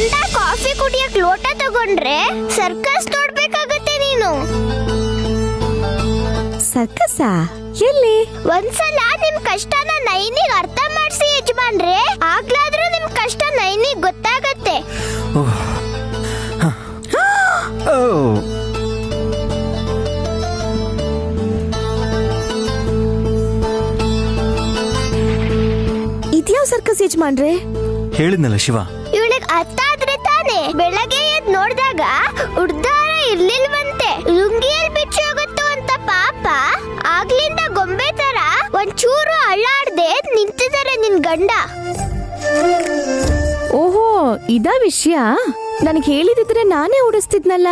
ಗಂಡ ಕಾಫಿ ಕುಡಿಯಕ್ ಲೋಟ ತಗೊಂಡ್ರೆ ಸರ್ಕಸ್ ನೋಡ್ಬೇಕಾಗತ್ತೆ ನೀನು. ಸರ್ಕಸ್ಸಾ? ಎಲ್ಲಿ? ಒಂದ್ಸಲ ನಿಮ್ ಕಷ್ಟನ ನೈನಿಗ್ ಅರ್ಥ ಮಾಡ್ಸಿ ಯಜಮಾನ್ರೆ, ಆಗ್ಲಾದ್ರೂ ನಿಮ್ ಕಷ್ಟ ನೈನಿಗ್ ಗೊತ್ತಾಗತ್ತೆ. ಇದ್ಯಾವ ಸರ್ಕಸ್ ಯಜಮಾನ್ರೆ? ಹೇಳಿದ್ನಲ್ಲ ಶಿವ, ಇವಳಿಗೆ ಅರ್ಥ ಆದ್ರೆ ತಾನೆ. ಬೆಳಗ್ಗೆ ಎದ್ದು ನೋಡಿದಾಗ ಉಡ್ದಾರ ಇರ್ಲಿಲ್ವಂತೆ, ಲುಂಗಿಯಲ್ಲಿ ಬಿಚ್ಚಿ ಹೋಗುತ್ತೋ ಅಂತ ಪಾಪ. ಆಗ್ಲಿಂದ ಗೊಂಬೆ ತರ ಒಂಚೂರು ಅಳ್ಳಾಡ್ದೆ ನಿಂತಿದ್ದಾರೆ ನಿನ್ ಗಂಡ. ಓಹೋ, ಇದಾ ವಿಷಯ? ನನಗೆ ಹೇಳಿದಿದ್ರೆ ನಾನೇ ಉಡಿಸ್ತಿದ್ನಲ್ಲ.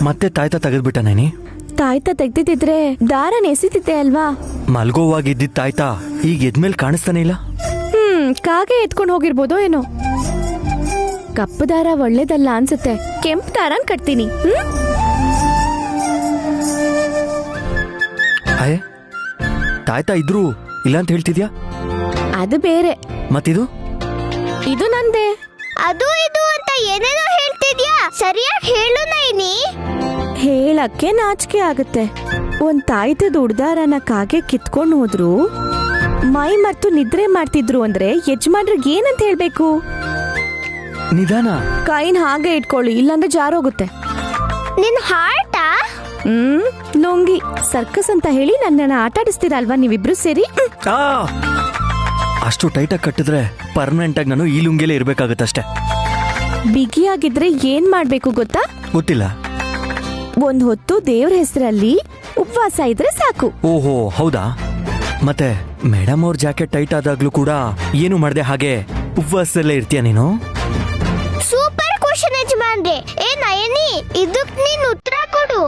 ಮತ್ತೆ ತಾಯ್ತ ತೆಗೆದ್ಬಿಟ್ಟ ನೈನಿ? ತಾಯ್ತ ತೆಗ್ದಿದ್ರೆ ದಾರ ನೆಸಿತಿದ್ದೆ ಅಲ್ವಾ? ಮಲ್ಗೋವಾಗಿದ್ದಿದ್ ತಾಯ್ತ ಈಗ ಎದ್ಮೇಲೆ ಕಾಣಿಸ್ತಾನೆ ಇಲ್ಲ. ಕಾಗೆ ಎತ್ಕೊಂಡು ಹೋಗಿರ್ಬೋದೋ ಏನೋ. ಕಪ್ಪು ದಾರ ಒಳ್ಳೇದಲ್ಲ ಅನ್ಸುತ್ತೆ, ಕೆಂಪು ದಾರನ್ ಕಟ್ತೀನಿ. ಅಯ್ಯ, ತಾಯ್ತ ಇದ್ರು ಇಲ್ಲ ಅಂತ ಹೇಳ್ತಿದ್ಯಾ? ಅದು ಬೇರೆ. ಮತ್ತಿದು? ಇದು ನಂದೇ. ಅದು ಇದು ಅಂತ ಏನೇನೋ ಹೇಳ್ತಿದ್ಯಾ, ಸರಿಯಾಗಿ ಹೇಳು ನೈನಿ. ಹೇಳಕ್ಕೆ ನಾಚಿಕೆ ಆಗುತ್ತೆ. ಒಂದ್ ತಾಯ್ತದ ಉಡ್ದಾರನ ಕಾಗೆ ಕಿತ್ಕೊಂಡು ಹೋದ್ರು, ಮೈ ಮರ್ತು ನಿದ್ರೆ ಮಾಡ್ತಿದ್ರು ಅಂದ್ರೆ ಯಜಮಾನ್ರಿಗೆ ಏನಂತ ಹೇಳ್ಬೇಕು? ನಿಧಾನ. ಕೈನ್ ಹಾಗೆ ಇಟ್ಕೊಳ್ಳಿ, ಇಲ್ಲಾಂದ್ರೆ ಜಾರೋಗುತ್ತೆ. ನಿನ್ ಹಾರ್ಟ ಲುಂಗಿ ಸರ್ಕಸ್ ಅಂತ ಹೇಳಿ ನನ್ನನ್ನ ಆಟಾಡಿಸ್ತೀರಲ್ವಾ ನೀವಿಬ್ರು ಸೇರಿ? ಅಷ್ಟು ಟೈಟಾಗಿ ಕಟ್ಟಿದ್ರೆ ಪರ್ಮನೆಂಟ್ ಆಗಿ ನಾನು ಈ ಲುಂಗಿಲೇ ಇರ್ಬೇಕಾಗತ್ತಷ್ಟೇ. ಬಿಗಿಯಾಗಿದ್ರೆ ಏನ್ ಮಾಡ್ಬೇಕು ಗೊತ್ತಾ? ಗೊತ್ತಿಲ್ಲ. ಒಂದ್ ಹೊತ್ತು ದೇವ್ರ ಹೆಸರಲ್ಲಿ ಉಪವಾಸ ಇದ್ರೆ ಸಾಕು. ಓಹೋ, ಹೌದಾ? ಮತ್ತೆ ಮೇಡಮ್ ಅವ್ರ ಜಾಕೆಟ್ ಟೈಟ್ ಆದಾಗ್ಲೂ ಕೂಡ ಏನು ಮಾಡ್ದೆ ಹಾಗೆ ಉಪವಾಸದಲ್ಲೇ ಇರ್ತೀಯ ನೀನು? ಸೂಪರ್ ಕ್ವಶನ್ ಯಜಮಾನ್ರೆ. ಏ ನಯನಿ, ಇದಕ್ ನೀನ್ ಉತ್ತರ ಕೊಡು.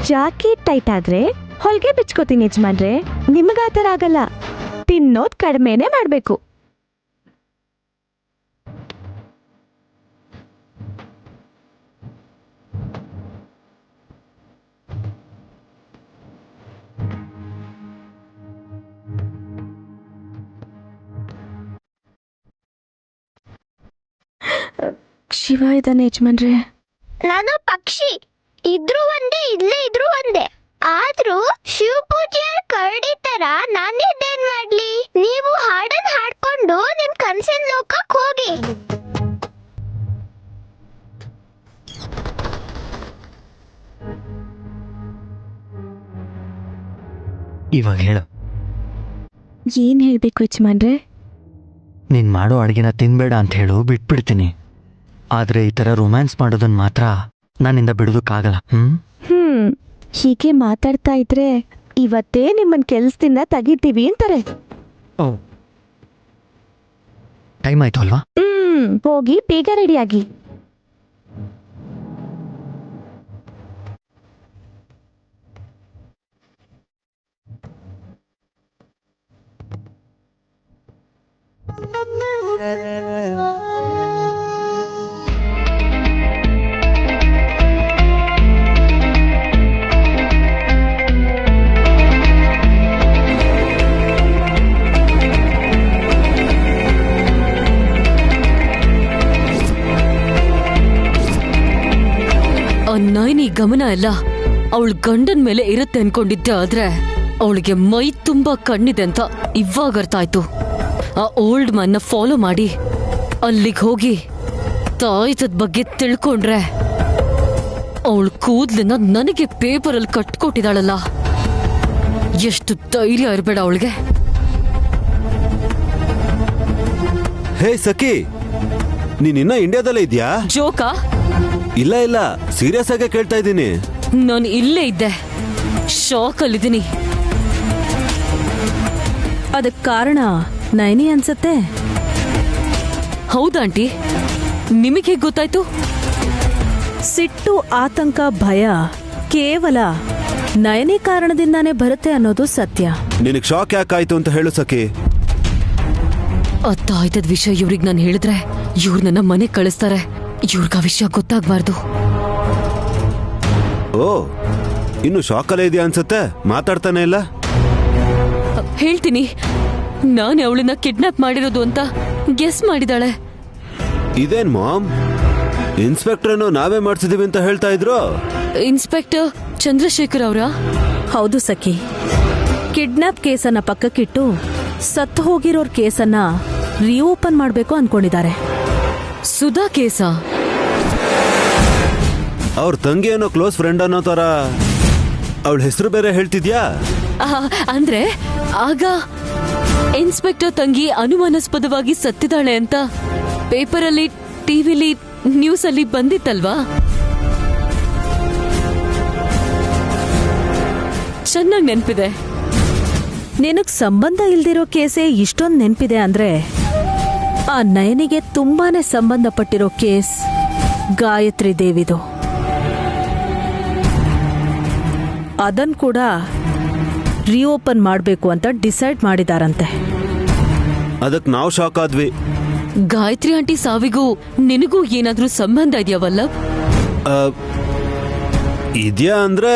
ಜಾಕೆಟ್ ಟೈಟ್ ಆದ್ರೆ ಹೊಲ್ಗೆ ಬಿಚ್ಕೋತೀನಿ ಯಜಮಾನ್ರೆ. ನಿಮಗಾತರ ಆಗಲ್ಲ. ತಿನ್ನೋದ್ ಕಡಿಮೆನೆ ಮಾಡ್ಬೇಕು. ಶಿವ ಇದ್ದಾನೆ ಯಜಮಾನ್ರೆ. ನಾನು ಪಕ್ಷಿ, ಇದ್ರು ಒಂದೇ ಇಲ್ಲೇ ಇದ್ರು ಒಂದೇ. ಆದ್ರೂ ಶಿವ ಪೂಜೆಯಲ್ಲಿ ಕರಡಿ ತರ ನಾನಿದ್ದೇನ್ ಮಾಡ್ಲಿ? ನೀವು ಹಾಡನ್ ಹಾಡ್ಕೊಂಡು ನಿಮ್ ಕನ್ಸಿನ ಲೋಕಕ್ ಹೋಗಿ. ಇವಾಗ ಹೇಳು. ಏನ್ ಹೇಳ್ಬೇಕು ಯಜಮಾನ್ರೆ? ನೀನ್ ಮಾಡೋ ಅಡ್ಗೆನ ತಿನ್ಬೇಡ ಅಂತ ಹೇಳು, ಬಿಟ್ಬಿಡ್ತೀನಿ. ಆದ್ರೆ ಈ ತರ ರೊಮ್ಯಾನ್ಸ್ ಮಾಡೋದನ್ನ ಮಾತ್ರ ನನ್ನಿಂದ ಬಿಡೋದಕ್ಕಾಗಲ್ಲ. ಹೀಗೆ ಮಾತಾಡ್ತಾ ಇದ್ರೆ ಇವತ್ತೇ ನಿಮ್ಮನ್ ಕೆಲ್ಸದಿಂದ ತೆಗಿತೀವಿ ಅಂತಾರೆ. ಟೈಮ್ ಆಯ್ತು ಅಲ್ವಾ? ಹೋಗಿ ಬೇಗ ರೆಡಿಯಾಗಿ. ನೈನಿ ಗಮನ ಎಲ್ಲ ಅವಳ ಗಂಡನ್ ಮೇಲೆ ಇರುತ್ತೆ ಅನ್ಕೊಂಡಿದ್ದೆ, ಆದ್ರೆ ಅವಳಿಗೆ ಮೈ ತುಂಬಾ ಕಣ್ಣಿದೆ ಅಂತ ಇವಾಗ ಅರ್ಥ ಆಯ್ತು. ಆ ಓಲ್ಡ್ ಮನ್ನ ಫಾಲೋ ಮಾಡಿ ಅಲ್ಲಿಗೆ ಹೋಗಿ ತಾಯ್ತದ ಬಗ್ಗೆ ತಿಳ್ಕೊಂಡ್ರೆ ಅವಳ ಕೂದ್ಲನ್ನ ನನಗೆ ಪೇಪರಲ್ಲಿ ಕಟ್ಕೊಟ್ಟಿದಾಳಲ್ಲ, ಎಷ್ಟು ಧೈರ್ಯ ಇರಬೇಡ ಅವಳಿಗೆ. ಹೇ ಸಖಿ, ನೀನಿನ್ನ ಇಂಡಿಯಾದಲ್ಲೇ ಇದ್ಯಾ? ಜೋಕಾ? ಇಲ್ಲ ಇಲ್ಲ, ಸೀರಿಯಸ್ ಆಗಿ ಕೇಳ್ತಾ ಇದ್ದೀನಿ. ನಾನು ಇಲ್ಲೇ ಇದ್ದೆ, ಶಾಕ್ ಅಲ್ಲಿದ್ದೀನಿ. ಅದಕ್ಕೆ ಕಾರಣ ನೈನಿ ಅನ್ಸತ್ತೆ. ಹೌದಾ ಆಂಟಿ, ನಿಮಗೆ ಗೊತ್ತಾಯ್ತು? ಸಿಟ್ಟು, ಆತಂಕ, ಭಯ ಕೇವಲ ನಯನಿ ಕಾರಣದಿಂದಾನೇ ಬರುತ್ತೆ ಅನ್ನೋದು ಸತ್ಯ. ನಿನಗ್ ಶಾಕ್ ಯಾಕಾಯ್ತು ಅಂತ ಹೇಳು ಸಖಿ. ಅತ್ತ ಆಯ್ತದ ವಿಷಯ ಇವ್ರಿಗೆ ನಾನು ಹೇಳಿದ್ರೆ ಇವ್ರು ನನ್ನ ಮನೆ ಕಳಿಸ್ತಾರೆ. ಇವ್ರಿಗ ಆ ವಿಷಯ ಗೊತ್ತಾಗ್ಬಾರ್ದು. ಓ, ಇನ್ನು ಶಾಕಲ್ಲೇ ಇದೆಯಾ ಅನ್ಸತ್ತೆ, ಮಾತಾಡ್ತಾನೆ ಇಲ್ಲ. ಹೇಳ್ತೀನಿ, ನಾನು ಅವಳನ್ನ ಕಿಡ್ನಾಪ್ ಮಾಡಿರೋದು ಅಂತ ಗೆಸ್ ಮಾಡಿದಾಳೆ. ಇದೇನ್ ಮಾಮ್, ಇನ್ಸ್ಪೆಕ್ಟರ್ನು ನಾವೇ ಮಾಡ್ಸಿದೀವಿ ಅಂತ ಹೇಳ್ತಾ ಇದ್ರು. ಇನ್ಸ್ಪೆಕ್ಟರ್ ಚಂದ್ರಶೇಖರ್ ಅವರ? ಹೌದು ಸಖಿ, ಕಿಡ್ನಾಪ್ ಕೇಸನ್ನ ಪಕ್ಕಕ್ಕಿಟ್ಟು ಸತ್ತು ಹೋಗಿರೋರ್ ಕೇಸನ್ನ ರಿಓಪನ್ ಮಾಡ್ಬೇಕು ಅನ್ಕೊಂಡಿದ್ದಾರೆ. ಸುಧಾ ಕೇಸ? ಅವ್ರ ತಂಗಿ ಏನೋ ಕ್ಲೋಸ್ ಫ್ರೆಂಡ್ ಅನ್ನೋ ತರ ಅವಳ ಹೆಸರು ಬೇರೆ ಹೇಳ್ತಿದ್ಯಾ? ಅಂದ್ರೆ ಆಗ ಇನ್ಸ್ಪೆಕ್ಟರ್ ತಂಗಿ ಅನುಮಾನಾಸ್ಪದವಾಗಿ ಸತ್ತಿದ್ದಾಳೆ ಅಂತ ಪೇಪರಲ್ಲಿ, ಟಿವಿಲಿ, ನ್ಯೂಸ್ ಅಲ್ಲಿ ಬಂದಿತ್ತಲ್ವಾ? ಚೆನ್ನಾಗಿ ನೆನ್ಪಿದೆ. ನಿನಗ್ ಸಂಬಂಧ ಇಲ್ದಿರೋ ಕೇಸೇ ಇಷ್ಟೊಂದು ನೆನ್ಪಿದೆ ಅಂದ್ರೆ ಆ ನಯನಿಗೆ ತುಂಬಾನೇ ಸಂಬಂಧಪಟ್ಟಿರೋ ಕೇಸ್ ಗಾಯತ್ರಿ ದೇವಿದು. ಅದನ್ ಕೂಡ ರಿಓಪನ್ ಮಾಡ್ಬೇಕು ಅಂತ ಡಿಸೈಡ್ ಮಾಡಿದಾರಂತೆ. ಅದಕ್ ನಾವು ಶಾಕ್ ಆದ್ವಿ. ಗಾಯತ್ರಿ ಆಂಟಿ ಸಾವಿಗೂ ನಿನಗೂ ಏನಾದ್ರೂ ಸಂಬಂಧ ಇದೆಯವಲ್ಲ? ಇದ್ಯಾ ಅಂದ್ರೆ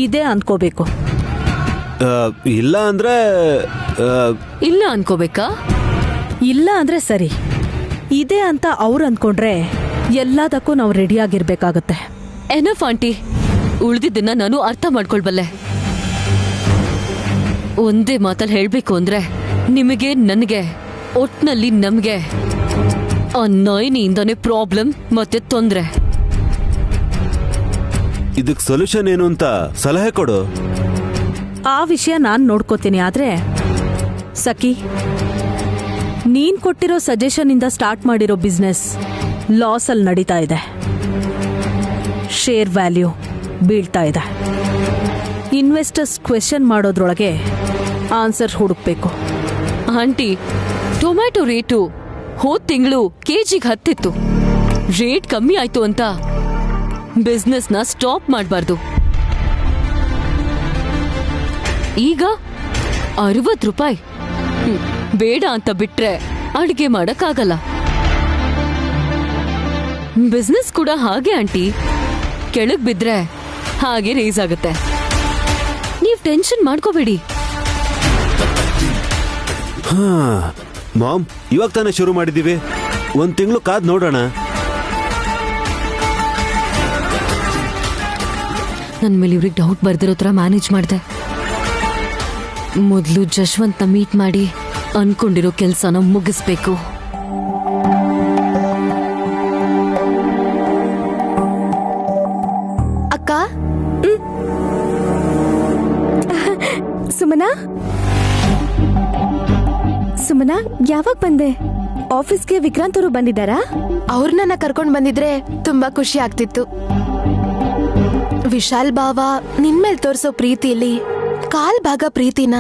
ಇದೇ ಅನ್ಕೋಬೇಕು. ಇಲ್ಲ ಅಂದ್ರೆ ಇಲ್ಲ ಅನ್ಕೋಬೇಕಾ? ಇಲ್ಲ ಅಂದ್ರೆ ಸರಿ. ಇದೆ ಅಂತ ಅವ್ರು ಅನ್ಕೊಂಡ್ರೆ ಎಲ್ಲದಕ್ಕೂ ನಾವು ರೆಡಿ ಆಗಿರ್ಬೇಕಾಗತ್ತೆ. ಎನಫ್ ಆಂಟಿ, ಉಳಿದಿದ್ದನ್ನ ನಾನು ಅರ್ಥ ಮಾಡ್ಕೊಳ್ಬಲ್ಲೆ. ಒಂದೇ ಮಾತಲ್ಲಿ ಹೇಳ್ಬೇಕು ಅಂದ್ರೆ ನಿಮಗೆ, ನನಗೆ, ಒಟ್ನಲ್ಲಿ ನಮ್ಗೆ ಆ ನಯನಿಯಿಂದಾನೇ ಪ್ರಾಬ್ಲಮ್ ಮತ್ತೆ ತೊಂದ್ರೆ. ಇದಕ್ ಸೊಲ್ಯೂಷನ್ ಏನು ಅಂತ ಸಲಹೆ ಕೊಡು. ಆ ವಿಷಯ ನಾನ್ ನೋಡ್ಕೋತೀನಿ. ಆದ್ರೆ ಸಖಿ, ನೀನ್ ಕೊಟ್ಟಿರೋ ಸಜೆಷನ್ ಇಂದ ಸ್ಟಾರ್ಟ್ ಮಾಡಿರೋ ಬಿಸ್ನೆಸ್ ಲಾಸ್ ಅಲ್ಲಿ ನಡೀತಾ ಇದೆ. ಶೇರ್ ವ್ಯಾಲ್ಯೂ ಬೀಳ್ತಾ ಇದೆ. ಇನ್ವೆಸ್ಟರ್ಸ್ ಕ್ವೆಶ್ಚನ್ ಮಾಡೋದ್ರೊಳಗೆ ಆನ್ಸರ್ ಹುಡುಕ್ಬೇಕು. ಆಂಟಿ, ಟೊಮ್ಯಾಟೊ ರೇಟು ಹೋದ್ ತಿಂಗಳು ಕೆಜಿಗೆ 10 ಇತ್ತು. ರೇಟ್ ಕಮ್ಮಿ ಆಯ್ತು ಅಂತ ಬಿಸ್ನೆಸ್ನ ಸ್ಟಾಪ್ ಮಾಡಬಾರ್ದು. ಈಗ 60 ರೂಪಾಯಿ. ಬೇಡ ಅಂತ ಬಿಟ್ರೆ ಅಡಿಗೆ ಮಾಡಕ್ಕಾಗಲ್ಲ. ಬಿಸ್ನೆಸ್ ಕೂಡ ಹಾಗೆ ಆಂಟಿ, ಕೆಳಗ್ ಬಿದ್ರೆ ಹಾಗೆ ರೇಸ್ ಆಗುತ್ತೆ. ನೀವ್ ಟೆನ್ಷನ್ ಮಾಡ್ಕೋಬೇಡಿ. ಮಾಮ್, ಇವಾಗ ತಾನೇ ಶುರು ಮಾಡಿದೀವಿ, 1 ತಿಂಗಳು ಕಾದ್ ನೋಡೋಣ. ನನ್ ಮೇಲೆ ಇವ್ರಿಗೆ ಡೌಟ್ ಬರ್ದಿರೋ ತರ ಮ್ಯಾನೇಜ್ ಮಾಡಿದೆ. ಮೊದಲು ಜಶ್ವಂತ್ನ ಮೀಟ್ ಮಾಡಿ ಅನ್ಕೊಂಡಿರೋ ಕೆಲ್ಸನ ಮುಗಿಸ್ಬೇಕು. ಅಕ್ಕ, ಸುಮನಾ, ಸುಮನಾ ಯಾವಾಗ ಬಂದೆ? ಆಫೀಸ್ಗೆ ವಿಕ್ರಾಂತ್ ಅವರು ಬಂದಿದ್ದಾರಾ? ಅವ್ರನ್ನ ಕರ್ಕೊಂಡ್ ಬಂದಿದ್ರೆ ತುಂಬಾ ಖುಷಿ ಆಗ್ತಿತ್ತು. ವಿಶಾಲ್ ಬಾವ ನಿನ್ಮೇಲ್ ತೋರ್ಸೋ ಪ್ರೀತಿಯಲ್ಲಿ ಕಾಲ್ ಭಾಗ ಪ್ರೀತಿನ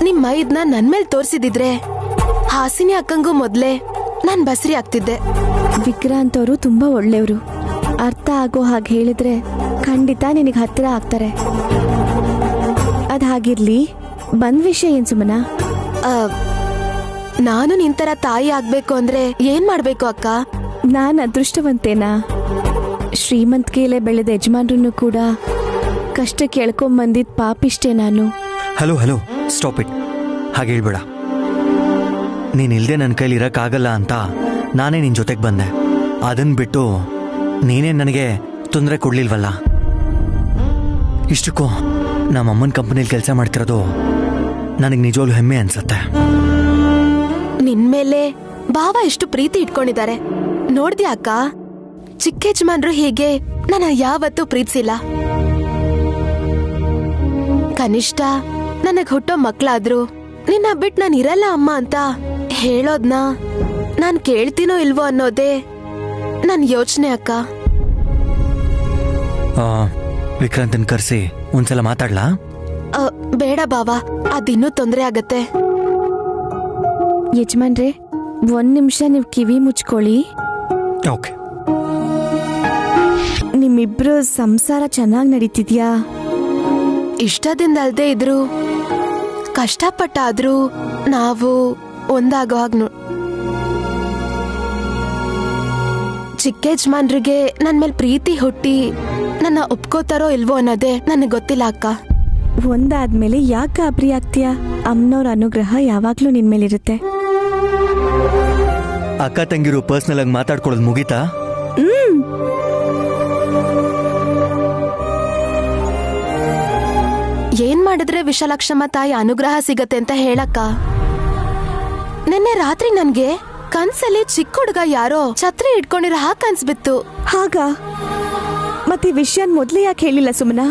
ನಿಮ್ ಮೈದ್ನ ನನ್ಮೇಲ್ ತೋರ್ಸಿದಿದ್ರೆ ಹಾಸಿನಿ ಅಕ್ಕಂಗೂ ಮೊದ್ಲೇ ನಾನ್ ಬಸ್ರಿ ಆಗ್ತಿದ್ದೆ. ವಿಕ್ರಾಂತ್ ಅವರು ತುಂಬಾ ಒಳ್ಳೆಯವರು. ಅರ್ಥ ಆಗೋ ಹಾಗೆ ಹೇಳಿದ್ರೆ ಖಂಡಿತ ನಿನಗೆ ಹತ್ತಿರ ಆಗ್ತಾರೆ. ಅದ್ ಹಾಗಿರ್ಲಿ, ಬಂದ್ ವಿಷಯ ಏನ್ ಸುಮನಾ? ನಾನು ನಿಂತರ ತಾಯಿ ಆಗ್ಬೇಕು ಅಂದ್ರೆ ಏನ್ ಮಾಡ್ಬೇಕು ಅಕ್ಕ? ನಾನ್ ಅದೃಷ್ಟವಂತೇನಾ? ಶ್ರೀಮಂತಿಕೆಯಲ್ಲೇ ಬೆಳೆದ ಯಜಮಾನ್ರನ್ನು ಕೂಡ ಕಷ್ಟ ಕೇಳ್ಕೊಂಬಂದಿದ್ ಪಾಪಿಷ್ಟೇ ನಾನು. Hello hello, stop it. ಹಾಗೆ ಹೇಳ್ಬೇಡ. ನೀನ್ ಇಲ್ದೆ ನನ್ನ ಕೈಲಿ ಇರಕ್ಕಾಗಲ್ಲ ಅಂತ ನಾನೇ ನಿನ್ ಜೊತೆಗೆ ಬಂದೆ. ಅದನ್ ಬಿಟ್ಟು ನೀನೇ ನನಗೆ ತೊಂದರೆ ಕೊಡ್ಲಿಲ್ವಲ್ಲ. ಇಷ್ಟಕ್ಕೂ ನಮ್ಮಮ್ಮನ ಕಂಪನಿಲಿ ಕೆಲಸ ಮಾಡ್ತಿರೋದು ನನಗೆ ನಿಜವಾಗ್ಲೂ ಹೆಮ್ಮೆ ಅನ್ಸತ್ತೆ. ನಿನ್ಮೇಲೆ ಬಾವ ಎಷ್ಟು ಪ್ರೀತಿ ಇಟ್ಕೊಂಡಿದ್ದಾರೆ ನೋಡ್ದ್ಯಾ ಅಕ್ಕ? ಚಿಕ್ಕ ಯಜಮಾನ್ರು ಹೀಗೆ ನನ್ನ ಯಾವತ್ತೂ ಪ್ರೀತಿಸಿಲ್ಲ. ಕನಿಷ್ಠ ನನಗ್ ಹುಟ್ಟೋ ಮಕ್ಳಾದ್ರು ನಿನ್ನ ಬಿಟ್ ನಾನು ಇರಲ್ಲ ಅಮ್ಮ ಅಂತ ಹೇಳೋದ್ನ ನಾನ್ ಕೇಳ್ತೀನೋ ಇಲ್ವೋ ಅನ್ನೋದೇ ನನ್ ಯೋಚನೆ ಅಕ್ಕ. ವಿಕ್ರಾಂತನ್ ಕರ್ಸಿ ಒಂದ್ಸಲ ಮಾತಾಡ್ಲಾ? ಬೇಡ ಬಾವ, ಅದಿನ್ನೂ ತೊಂದ್ರೆ ಆಗತ್ತೆ. ಯಜಮಾನ್ರೆ, 1 ನಿಮಿಷ ನೀವು ಕಿವಿ ಮುಚ್ಕೊಳ್ಳಿ. ಓಕೆ. ನಿಮ್ಮಿಬ್ರು ಸಂಸಾರ ಚೆನ್ನಾಗಿ ನಡೀತಿದ್ಯಾ? ಇಷ್ಟದಿಂದ ಅಲ್ದೇ ಇದ್ರು ಕಷ್ಟಪಟ್ಟಾದ್ರೂ ನಾವು ಒಂದಾಗೋ ಹಾಗೆ ಚಿಕ್ಕ ಯಜಮಾನ್ರಿಗೆ ನನ್ ಮೇಲ್ ಪ್ರೀತಿ ಹುಟ್ಟಿ ನನ್ನ ಒಪ್ಕೋತಾರೋ ಇಲ್ವೋ ಅನ್ನೋದೇ ನನಗೆ ಗೊತ್ತಿಲ್ಲ ಅಕ್ಕ. ಒಂದಾದ್ಮೇಲೆ ಯಾಕೆ ಗಾಬರಿ ಆಗ್ತೀಯ? ಅಮ್ಮನವ್ರ ಅನುಗ್ರಹ ಯಾವಾಗ್ಲೂ ನಿನ್ ಮೇಲಿರುತ್ತೆ. ಅಕ್ಕ ತಂಗಿರು ಪರ್ಸ್ನಲ್ ಆಗಿ ಮಾತಾಡ್ಕೊಳ್ಳೋದು ಮುಗೀತಾ? ಏನ್ ಮಾಡಿದ್ರೆ ವಿಶಾಲಾಕ್ಷಮ್ಮ ತಾಯಿ ಅನುಗ್ರಹ ಸಿಗತ್ತೆ ಅಂತ ಹೇಳಕ್ಕ. ನಿನ್ನೆ ರಾತ್ರಿ ನನ್ಗೆ ಕನ್ಸಲ್ಲಿ ಚಿಕ್ಕ ಹುಡುಗ ಯಾರೋ ಛತ್ರಿ ಇಟ್ಕೊಂಡಿರೋ ಹಾಗೆ ಕನ್ಸ್ಬಿತ್ತು. ಹಾಗ ಮತ್ತೆ ವಿಷಯನ್ ಮೊದ್ಲೇ ಯಾಕೆ ಹೇಳಿಲ್ಲ ಸುಮನಾ?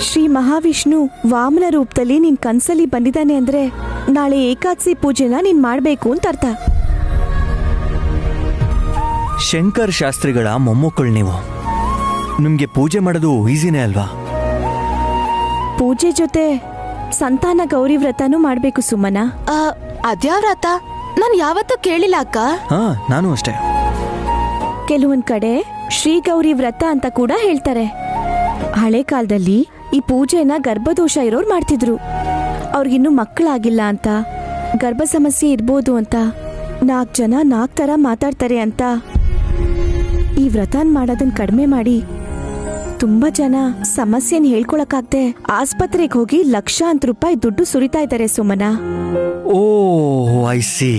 ಶ್ರೀ ಮಹಾವಿಷ್ಣು ವಾಮನ ರೂಪದಲ್ಲಿ ನಿನ್ ಕನ್ಸಲ್ಲಿ ಬಂದಿದ್ದಾನೆ ಅಂದ್ರೆ ನಾಳೆ ಏಕಾದಶಿ ಪೂಜೆನ ನೀನ್ ಮಾಡ್ಬೇಕು ಅಂತ ಅರ್ಥ. ಶಂಕರ್ ಶಾಸ್ತ್ರಿಗಳ ಮೊಮ್ಮಕ್ಕಳು ನೀವು. ನಿಮ್ಗೆ ಪೂಜೆ ಮಾಡೋದು ಈಸಿನೇ ಅಲ್ವಾ? ಪೂಜೆ ಜೊತೆ ಸಂತಾನ ಗೌರಿ ವ್ರತನೂ ಮಾಡ್ಬೇಕು ಸುಮನಾ. ಅದ್ಯಾವ ವ್ರತ? ನಾನ್ ಯಾವತ್ತೂ ಕೇಳಿಲ್ಲ ಅಕ್ಕ. ಹಾ, ನಾನು ಅಷ್ಟೇ. ಕೆಲವೊಂದ್ ಕಡೆ ಶ್ರೀ ಗೌರಿ ವ್ರತ ಅಂತ ಕೂಡ ಹೇಳ್ತಾರೆ. ಹಳೆ ಕಾಲದಲ್ಲಿ ಈ ಪೂಜೆನ ಗರ್ಭದೋಷ ಇರೋರು ಮಾಡ್ತಿದ್ರು. ಅವ್ರಿಗಿನ್ನೂ ಮಕ್ಕಳಾಗಿಲ್ಲ ಅಂತ, ಗರ್ಭ ಸಮಸ್ಯೆ ಇರ್ಬೋದು ಅಂತ, 4 ಜನ 4 ತರ ಮಾತಾಡ್ತಾರೆ ಅಂತ ಈ ವ್ರತನ್ ಮಾಡೋದನ್ನ ಕಡಿಮೆ ಮಾಡಿ ತುಂಬಾ ಜನ ಸಮಸ್ಯೆನ ಹೇಳ್ಕೊಳಕ್ಕಾಗ್ದೆ ಆಸ್ಪತ್ರೆಗೆ ಹೋಗಿ ಲಕ್ಷಾಂತರ ರೂಪಾಯಿ ದುಡ್ಡು ಸುರಿತಾ ಇದ್ದಾರೆ ಸುಮನಾ. ಓ, ಐ ಸಿ.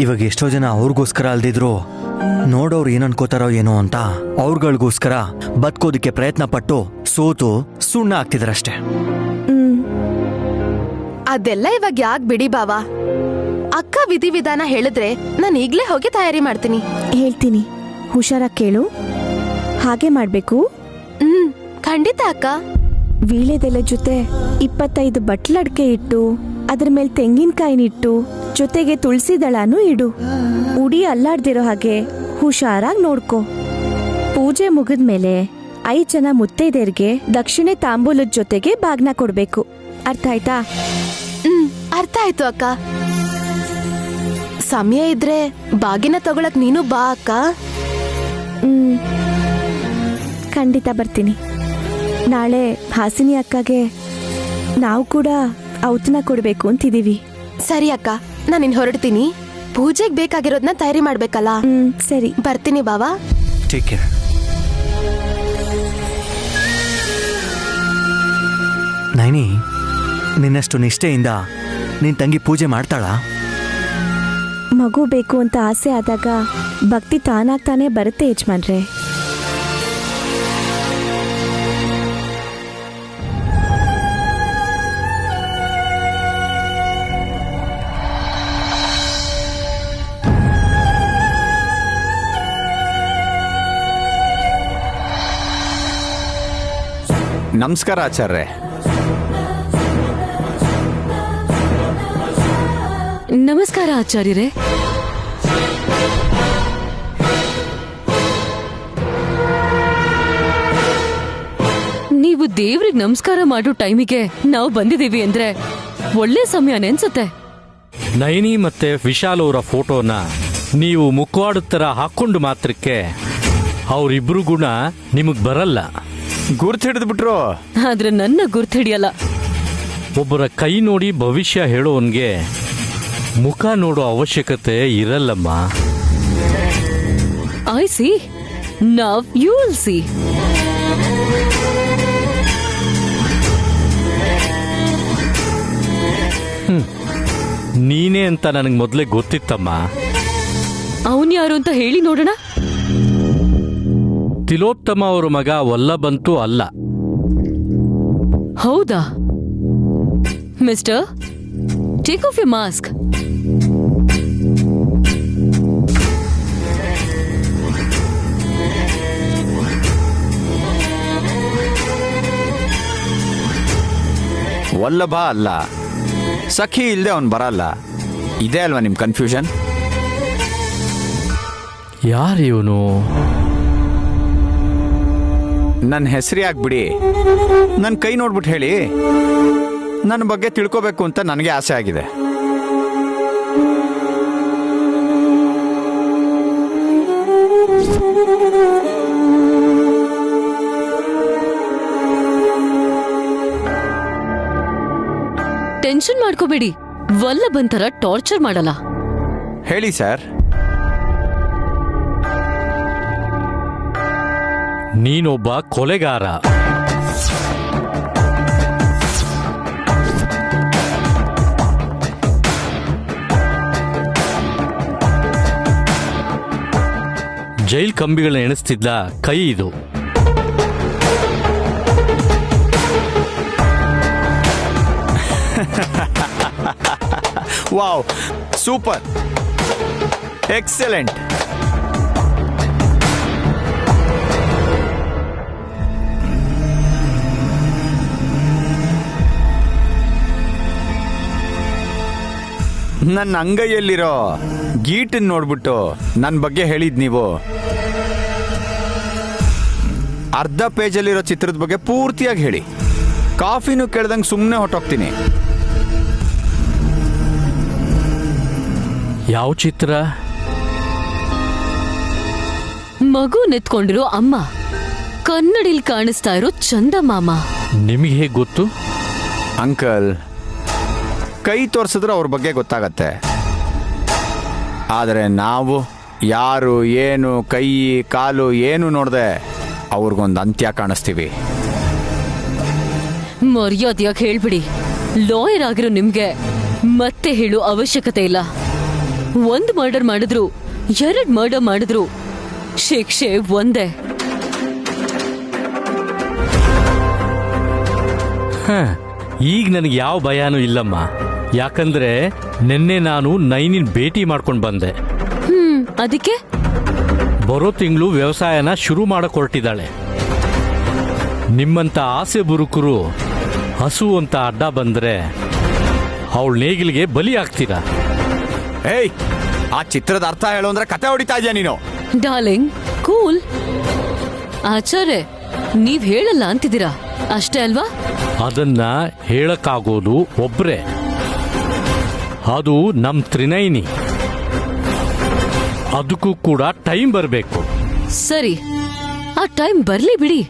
ಇವಾಗ ಎಷ್ಟೋ ಜನ ಅವ್ರಿಗೋಸ್ಕರ ಅಲ್ದಿದ್ರು ನೋಡೋರು ಏನ್ ಅನ್ಕೋತಾರೋ ಏನೋ ಅಂತ ಅವ್ರಗಳಿಗೋಸ್ಕರ ಬದುಕೋದಿಕ್ಕೆ ಪ್ರಯತ್ನ ಪಟ್ಟು ಸೋತು ಸುಣ್ಣ ಆಗ್ತಿದ್ರಷ್ಟೇ. ಅದೆಲ್ಲ ಇವಾಗ ಯಾಕೆ ಬಿಡಿ ಬಾವಾ. ಅಕ್ಕ ವಿಧಿವಿಧಾನ ಹೇಳಿದ್ರೆ ನಾನು ಈಗ್ಲೇ ಹೋಗಿ ತಯಾರಿ ಮಾಡ್ತೀನಿ. ಹೇಳ್ತೀನಿ, ಹುಷಾರಾಗಿ ಕೇಳು. ಹಾಗೆ ಮಾಡ್ಬೇಕು. ಖಂಡಿತ ಅಕ್ಕ. ವೀಳ್ಯದೆಲೆ ಜೊತೆ 25 ಬಟ್ಲಡ್ಕೆ ಇಟ್ಟು ಅದ್ರ ಮೇಲೆ ತೆಂಗಿನಕಾಯಿನಿಟ್ಟು ಜೊತೆಗೆ ತುಳಸಿ ದಳನೂ ಇಡು. ಉಡಿ ಅಲ್ಲಾಡ್ದಿರೋ ಹಾಗೆ ಹುಷಾರಾಗಿ ನೋಡ್ಕೊ. ಪೂಜೆ ಮುಗಿದ್ಮೇಲೆ 5 ಜನ ಮುತ್ತೈದೆಯರ್ಗೆ ದಕ್ಷಿಣೆ ತಾಂಬೂಲದ ಜೊತೆಗೆ ಬಾಗ್ನ ಕೊಡ್ಬೇಕು. ಅರ್ಥ ಆಯ್ತಾ? ಅರ್ಥ ಆಯ್ತು ಅಕ್ಕ. ಸಮಯ ಇದ್ರೆ ಬಾಗಿನ ತಗೊಳಕ್ ನೀನು ಬಾ ಅಕ್ಕ. ಖಂಡಿತ ಬರ್ತೀನಿ. ನಾಳೆ ಹಾಸಿನಿ ಅಕ್ಕಗೆ ನಾವು ಕೂಡ ಔತಣ ಕೊಡ್ಬೇಕು ಅಂತಿದೀವಿ. ಸರಿ ಅಕ್ಕ, ನಾನು ಹೊರಡ್ತೀನಿ. ಪೂಜೆಗೆ ಬೇಕಾಗಿರೋದನ್ನ ತಯಾರಿ ಮಾಡ್ಬೇಕಲ್ಲ. ಸರಿ, ಬರ್ತೀನಿ ಬಾವಾ. Take care. ನೈನಿ, ನಿನ್ನಷ್ಟು ನಿಷ್ಠೆಯಿಂದ ನಿನ್ ತಂಗಿ ಪೂಜೆ ಮಾಡ್ತಾಳಾ? ಮಗು ಬೇಕು ಅಂತ ಆಸೆ ಆದಾಗ ಭಕ್ತಿ ತಾನಾಗ್ತಾನೆ ಬರುತ್ತೆ ಯಜಮಾನ್ರೆ. ನಮಸ್ಕಾರ ಆಚಾರ್ಯ. ನಮಸ್ಕಾರ ಆಚಾರ್ಯರೇ. ನೀವು ದೇವ್ರಿಗೆ ನಮಸ್ಕಾರ ಮಾಡೋ ಟೈಮಿಗೆ ನಾವು ಬಂದಿದ್ದೀವಿ ಅಂದ್ರೆ ಒಳ್ಳೆ ಸಮಯ ಅನ್ಸುತ್ತೆ. ನೈನಿ ಮತ್ತೆ ವಿಶಾಲ್ ಅವರ ಫೋಟೋನ ನೀವು ಮುಖವಾಡ ತರ ಹಾಕೊಂಡು ಮಾತ್ರಕ್ಕೆ ಅವರಿಬ್ರು ಗುಣ ನಿಮಗ್ ಬರಲ್ಲ. ಗುರ್ತು ಹಿಡಿದ್ಬಿಟ್ರು. ಆದ್ರೆ ನನ್ನ ಗುರ್ತಿಡಿಯಲ್ಲ. ಒಬ್ಬರ ಕೈ ನೋಡಿ ಭವಿಷ್ಯ ಹೇಳೋನ್ಗೆ ಮುಖ ನೋಡೋ ಅವಶ್ಯಕತೆ ಇರಲ್ಲಮ್ಮ. I see. Now you will see. ನೀನೇ ಅಂತ ನನಗೆ ಮೊದಲೇ ಗೊತ್ತಿತ್ತಮ್ಮ. ಅವನ್ ಯಾರು ಅಂತ ಹೇಳಿ ನೋಡೋಣ. ತಿಲೋತ್ತಮ ಅವರ ಮಗ ವಲ್ಲಭಂತೂ ಅಲ್ಲ. ಹೌದಾ? Mister, take off your mask. Vallabha ಅಲ್ಲ, ಸಖಿ ಇಲ್ಲದೆ ಅವನು ಬರಲ್ಲ. ಇದೇ ಅಲ್ವಾ ನಿಮ್ ಕನ್ಫ್ಯೂಷನ್? ಯಾರು ಇವನು? ನನ್ನ ಹೆಸರು ಆಗ್ಬಿಡಿ, ನನ್ನ ಕೈ ನೋಡ್ಬಿಟ್ಟು ಹೇಳಿ. ನನ್ನ ಬಗ್ಗೆ ತಿಳ್ಕೋಬೇಕು ಅಂತ ನನಗೆ ಆಸೆ ಆಗಿದೆ. ಟೆನ್ಷನ್ ಮಾಡ್ಕೋಬೇಡಿ. ವಲ್ಲಭಂತರ ಟಾರ್ಚರ್ ಮಾಡಲ್ಲ. ಹೇಳಿ ಸರ್. ನೀನೊಬ್ಬ ಕೊಲೆಗಾರ. ಜೈಲ್ ಕಂಬಿಗಳನ್ನ ಎಣಿಸ್ತಿದ್ದ ಕೈ ಇದು. Wow, super, excellent. ನನ್ನ ಅಂಗೈಯಲ್ಲಿರೋ ಗೀಟನ್ ನೋಡ್ಬಿಟ್ಟು ನನ್ನ ಬಗ್ಗೆ ಹೇಳಿದ್ ನೀವು ಅರ್ಧ ಪೇಜಲ್ಲಿರೋ ಚಿತ್ರದ ಬಗ್ಗೆ ಪೂರ್ತಿಯಾಗಿ ಹೇಳಿ. ಕಾಫಿನೂ ಕೇಳ್ದಂಗೆ ಸುಮ್ಮನೆ ಹೊಟ್ಟೋಗ್ತೀನಿ. ಯಾವ ಚಿತ್ರ? ಮಗು ನೆತ್ಕೊಂಡಿರೋ ಅಮ್ಮ, ಕನ್ನಡಿಲ್ ಕಾಣಿಸ್ತಾ ಇರೋ ಚಂದಮಾಮ. ನಿಮಗೆ ಹೇಗೆ ಗೊತ್ತು? ಅಂಕಲ್, ಕೈ ತೋರಿಸಿದ್ರೆ ಅವ್ರ ಬಗ್ಗೆ ಗೊತ್ತಾಗತ್ತೆ. ಆದರೆ ನಾವು ಯಾರು, ಏನು, ಕೈ ಕಾಲು ಏನು ನೋಡ್ದೆ ಅವ್ರಿಗೊಂದು ಅಂತ್ಯ ಕಾಣಿಸ್ತೀವಿ. ಮರ್ಯಾದೆಯಾಗಿ ಹೇಳ್ಬಿಡಿ. ಲಾಯರ್ ಆಗಿರೋ ನಿಮ್ಗೆ ಮತ್ತೆ ಹೇಳೋ ಅವಶ್ಯಕತೆ ಇಲ್ಲ. 1 ಮರ್ಡರ್ ಮಾಡಿದ್ರು, 2 ಮರ್ಡರ್ ಮಾಡಿದ್ರು ಶಿಕ್ಷೆ ಒಂದೇ. ಈಗ ನನಗೆ ಯಾವ ಭಯಾನೂ ಇಲ್ಲಮ್ಮ. ಯಾಕಂದ್ರೆ ನಿನ್ನೆ ನಾನು ನೈನಿನ್ ಭೇಟಿ ಮಾಡ್ಕೊಂಡು ಬಂದೆ. ಅದಕ್ಕೆ ಬರೋ ತಿಂಗಳು ವ್ಯವಸಾಯನ ಶುರು ಮಾಡಕ್ ಹೊರಟಿದ್ದಾಳೆ. ನಿಮ್ಮಂತ ಆಸೆ ಬುರುಕರು ಹಸು ಅಂತ ಅಡ್ಡ ಬಂದ್ರೆ ಅವಳ ನೇಗಿಲಿಗೆ ಬಲಿ ಆಗ್ತೀರಾ. ಏಯ್, ಆ ಚಿತ್ರದ ಅರ್ಥ ಹೇಳು ಅಂದ್ರೆ ಕತೆ ಹೊಡಿತಾ ಇದೆಯಾ ನೀನು? Darling, cool. ಆಚಾರ್ಯ, ನೀವ್ ಹೇಳಲ್ಲ ಅಂತಿದ್ದೀರಾ ಅಷ್ಟೇ ಅಲ್ವಾ? ಅದನ್ನ ಹೇಳಕ್ಕಾಗೋದು ಒಬ್ರೆ, ಅದು ನಮ್ ತ್ರಿನೈನಿ. ಅದಕ್ಕೂ ಕೂಡ ಟೈಮ್ ಬರಬೇಕು. ಸರಿ, ಆ ಟೈಮ್ ಬರ್ಲಿ ಬಿಡಿ.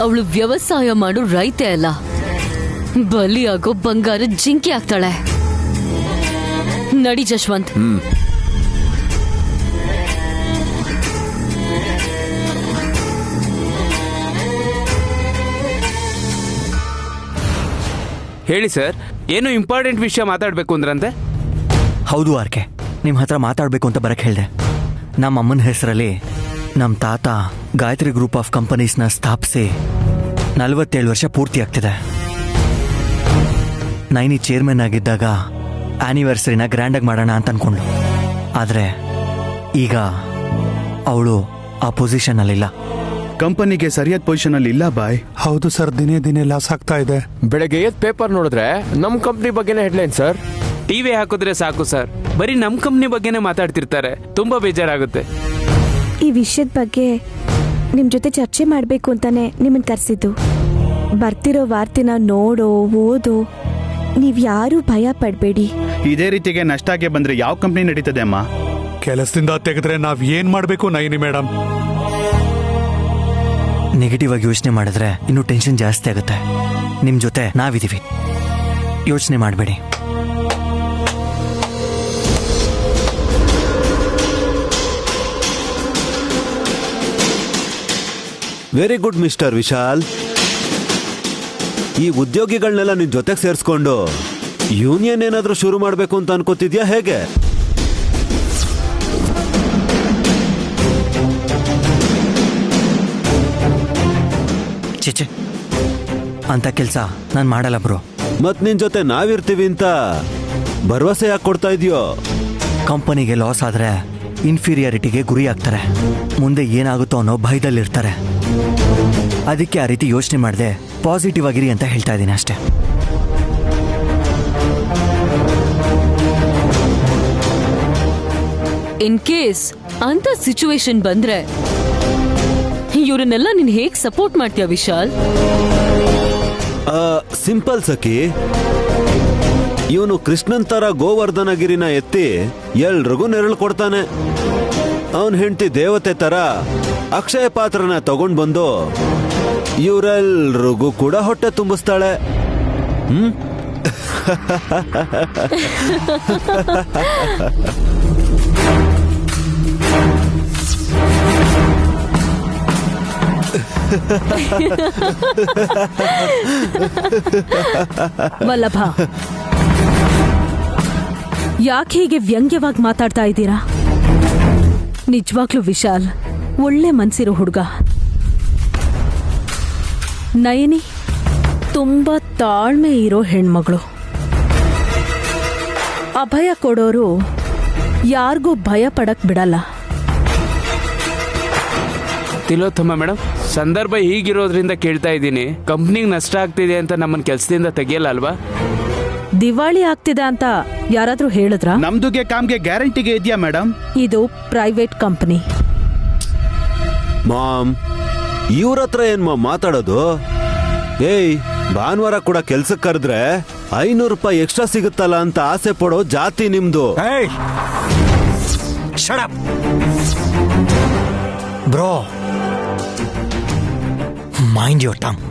ಅವಳು ವ್ಯವಸಾಯ ಮಾಡು ರೈತೆ ಅಲ್ಲ, ಬಲಿಯಾಗೋ ಬಂಗಾರ ಜಿಂಕೆ ಆಗ್ತಾಳೆ. ನಡಿ ಜಶ್ವಂತ್. ಹೇಳಿ ಸರ್, ಏನು ಇಂಪಾರ್ಟೆಂಟ್ ವಿಷಯ ಮಾತಾಡಬೇಕು ಅಂದ್ರಂತೆ? ಹೌದು ಆರ್ಕೆ, ನಿಮ್ಮ ಹತ್ರ ಮಾತಾಡಬೇಕು ಅಂತ ಬರಕ್ಕೆ ಹೇಳಿದೆ. ನಮ್ಮ ಅಮ್ಮನ ಹೆಸರಲ್ಲಿ ನಮ್ಮ ತಾತ ಗಾಯತ್ರಿ ಗ್ರೂಪ್ ಆಫ್ ಕಂಪನೀಸ್ನ ಸ್ಥಾಪಿಸಿ 47 ವರ್ಷ ಪೂರ್ತಿ ಆಗ್ತಿದೆ. ನೈನಿ ಚೇರ್ಮನ್ ಆಗಿದ್ದಾಗ ಆನಿವರ್ಸರಿನ ಗ್ರ್ಯಾಂಡಾಗಿ ಮಾಡೋಣ ಅಂತ ಅನ್ಕೊಂಡ್ಳು. ಆದರೆ ಈಗ ಅವಳು ಆ ಪೊಸಿಷನ್ನಲ್ಲಿಲ್ಲ. ಕಂಪನಿಗೆ ಸರಿಯಾದ ಪೊಸಿಷನ್ ಅಲ್ಲಿ ಇಲ್ಲ ಬಾಯ್. ಹೌದು ಸರ್, ದಿನೇ ದಿನೇ ಲಾಸ್ ಆಗ್ತಾ ಇದೆ. ಬೆಳಗ್ಗೆ ಎದ್ದು ಪೇಪರ್ ನೋಡಿದ್ರೆ ನಮ್ ಕಂಪ್ನಿ ಬಗ್ಗೆನೇ ಹೆಡ್ಲೈನ್ ಸರ್. ಟಿವಿ ಹಾಕಿದ್ರೆ ಸಾಕು ಸರ್, ಬರೀ ನಮ್ ಕಂಪ್ನಿ ಬಗ್ಗೆನೇ ಮಾತಾಡ್ತಿರ್ತಾರೆ. ತುಂಬಾ ಬೇಜಾರಾಗುತ್ತೆ. ಈ ವಿಷಯದ ಬಗ್ಗೆ ನಿಮ್ ಜೊತೆ ಚರ್ಚೆ ಮಾಡ್ಬೇಕು ಅಂತಾನೆ ನಿಮ್ಮನ್ ಕರ್ಸಿದ್ದು. ಬರ್ತಿರೋ ವಾರ್ತೆನ ನೋಡೋ ಓದೋ, ನೀವ್ ಯಾರು ಭಯ ಪಡ್ಬೇಡಿ. ಇದೇ ರೀತಿಗೆ ನಷ್ಟ ಆಗಿ ಬಂದ್ರೆ ಯಾವ ಕಂಪ್ನಿ ನಡೀತದೆ ಅಮ್ಮ? ಕೆಲಸದಿಂದ ತೆಗೆದ್ರೆ ನಾವ್ ಏನ್ ಮಾಡ್ಬೇಕು ನೈನಿ ಮೇಡಮ್? ನೆಗೆಟಿವ್ ಆಗಿ ಯೋಚನೆ ಮಾಡಿದ್ರೆ ಇನ್ನೂ ಟೆನ್ಷನ್ ಜಾಸ್ತಿ ಆಗುತ್ತೆ. ನಿಮ್ ಜೊತೆ ನಾವಿದೀವಿ, ಯೋಚನೆ ಮಾಡಬೇಡಿ. Very good mister Vishal. ಈ ಉದ್ಯೋಗಿಗಳನ್ನೆಲ್ಲ ನಿನ್ ಜೊತೆಗೆ ಸೇರಿಸ್ಕೊಂಡು ಯೂನಿಯನ್ ಏನಾದ್ರೂ ಶುರು ಮಾಡಬೇಕು ಅಂತ ಅನ್ಕೋತಿದ್ಯಾ ಹೇಗೆ? ಚೇಚೆ, ಅಂತ ಕೆಲಸ ನಾನು ಮಾಡಲ್ಲ ಬ್ರೋ. ಮತ್ ನಿನ್ ಜೊತೆ ನಾವಿರ್ತೀವಿ ಅಂತ ಭರವಸೆ ಯಾಕೆ ಕೊಡ್ತಾ ಇದೆಯೋ? ಕಂಪನಿಗೆ ಲಾಸ್ ಆದ್ರೆ ಇನ್ಫೀರಿಯಾರಿಟಿಗೆ ಗುರಿ ಆಗ್ತಾರೆ, ಮುಂದೆ ಏನಾಗುತ್ತೋ ಅನ್ನೋ ಭಯದಲ್ಲಿರ್ತಾರೆ. ಅದಕ್ಕೆ ಆ ರೀತಿ ಯೋಚನೆ ಮಾಡದೆ ಪಾಸಿಟಿವ್ ಆಗಿರಿ ಅಂತ ಹೇಳ್ತಾ ಇದ್ದೀನಿ ಅಷ್ಟೇ. ಇನ್ ಕೇಸ್ ಅಂತ ಸಿಚುವೇಶನ್ ಬಂದ್ರೆ ಇವ್ರನ್ನೆಲ್ಲ ನೀನ್ ಹೇಗ್ ಸಪೋರ್ಟ್ ಮಾಡ್ತೀಯ ವಿಶಾಲ್? ಸಿಂಪಲ್ ಸಖಿ, ಇವನು ಕೃಷ್ಣನ್ ತರ ಗೋವರ್ಧನಗಿರಿನ ಎತ್ತಿ ಎಲ್ರಿಗೂ ನೆರಳು ಕೊಡ್ತಾನೆ. ಅವನ್ ಹೆಂಡತಿ ದೇವತೆ ತರ ಅಕ್ಷಯ ಪಾತ್ರನ ತಗೊಂಡ್ ಬಂದು ಇವರೆಲ್ರಿಗೂ ಕೂಡ ಹೊಟ್ಟೆ ತುಂಬಿಸ್ತಾಳೆ. ವಲ್ಲಭ, ಯಾಕೆ ಹೀಗೆ ವ್ಯಂಗ್ಯವಾಗಿ ಮಾತಾಡ್ತಾ ಇದ್ದೀರಾ? ನಿಜವಾಗ್ಲೂ ವಿಶಾಲ್ ಒಳ್ಳೆ ಮನ್ಸಿರೋ ಹುಡುಗ. ನಯನಿ ತುಂಬಾ ತಾಳ್ಮೆ ಇರೋ ಹೆಣ್ಮಗಳು. ಅಭಯ ಕೊಡೋರು ಯಾರಿಗೂ ಭಯ ಪಡಕ್ ಬಿಡಲ್ಲ. ತಿಲೋತ್ತಮ ಮೇಡಮ್, ಸಂದರ್ಭ ಹೀಗಿರೋದ್ರಿಂದ ಕೇಳ್ತಾ ಇದ್ದೀನಿ. ಕಂಪ್ನಿಗೆ ನಷ್ಟ ಆಗ್ತಿದೆ ಅಂತ ನಮ್ಮನ್ನ ಕೆಲಸದಿಂದ ತೆಗಿಯಲ್ಲ ಅಲ್ವಾ? ದಿವಾಳಿ ಆಗ್ತಿದೆ ಅಂತ ಯಾರಾದ್ರೂ ಹೇಳಿದ್ರಾ? ನಮ್ದುಗೆ ಕಾಮ್ಗೆ ಗ್ಯಾರಂಟಿಗೆ ಇದೆಯಾ ಮೇಡಮ್? ಇದು ಪ್ರೈವೇಟ್ ಕಂಪನಿ. ಮಾಮ್, ಇವ್ರ ಹತ್ರ ಏನ್ ಮಾತಾಡೋದು? ಏಯ್, ಭಾನುವಾರ ಕೂಡ ಕೆಲ್ಸಕ್ಕೆ ಕರೆದ್ರೆ 500 ರೂಪಾಯಿ ಎಕ್ಸ್ಟ್ರಾ ಸಿಗುತ್ತಲ್ಲ ಅಂತ ಆಸೆ ಪಡೋ ಜಾತಿ ನಿಮ್ದು. Bro, mind your tongue.